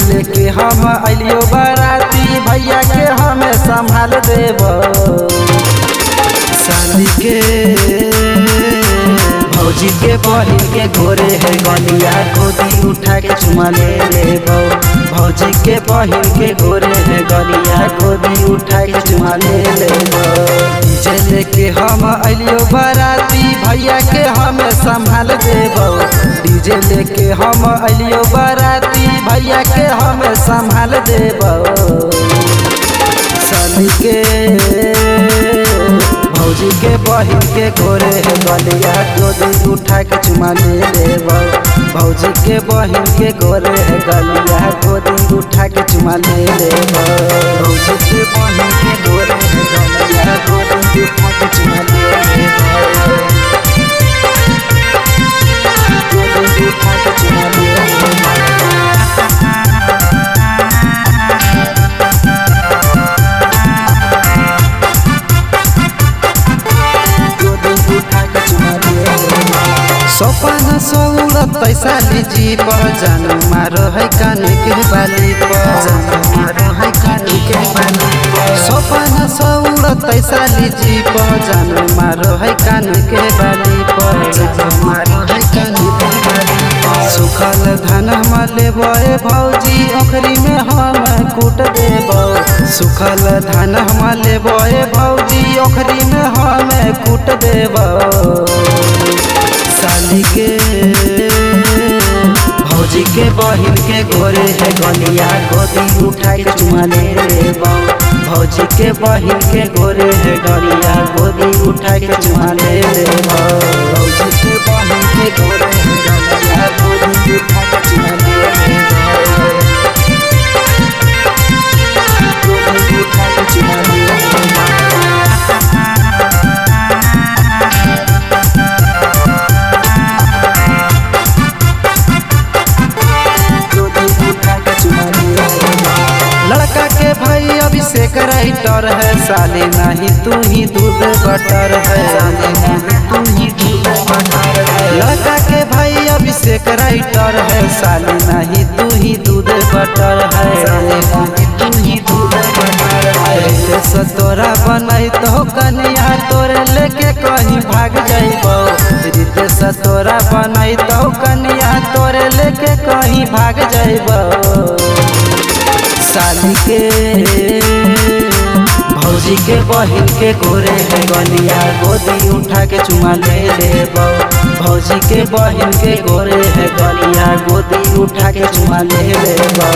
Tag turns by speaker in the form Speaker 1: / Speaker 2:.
Speaker 1: लेके हम अलियो बाराती भैया के हमें संभाल देब। साली के भौजी के बहिन के गोरे है गलिया गोदी उठा के चुमा ले लेबो। भौजी के बहिन के गोरे है गलिया गोदी उठा के चुमा ले लेबो। डीजे लेके हम अलियो बाराती भैया के हमें संभाल देबो। डीजे लेके हम अलियो बाराती भैया के हमें संभाल देबो। साली के भौजी के बहिन के गोरे है गलिया गोदी उठा के चुमा ले लेबो। भौजी के बहिन के गोरे है गलिया गोदी उठा के चुमा ले लेबो। भौजी के बहिन के गोरे है गलिया गोदी उठा के चुमा ले लेबो। गोदी उठा के चुमा ले लेबो। सपना सौलत पैसा लीजी पर जान मारो है कान के बाली पर। सपना सौलत पैसा लीजी पर जान मारो है कान के बाली पर। सुखल धान हम लेबो भौजी ओखरी में हम कूट देबो। सुखल धान हम लेबो भौजी ओखरी में हम कूट देबो। साली के भौजी के बहिन के गोरे है गलिया गोदी उठा के चुमा ले लेबो। भौजी के बहिन के गोरे है गलिया गोदी उठा के चुमा ले लेबो। भौजी के बहिन के गोरे है गलिया गोदी उठा के चुमा ले लेबो। गोदी उठा के चुमा ले लेबो। लड़का के भाई अभिषेक राइटर है साली नहीं तू ही दूध बटर है। लड़का के भाई अभिषेक राइटर है साली नहीं तू ही दूध बटर है। तोरा बनाई तो कन्या तोरे लेके कहीं भाग जाइबो। रितेश तोरा बनाई तो कन्या तोरे लेके कहीं भाग जाइबो। साली के भौजी के बहिन के गोरे है गलिया गोदी उठा के चुमा ले लेबो। भौजी के बहिन के गोरे है गलिया गोदी उठा के चुमा ले लेबो।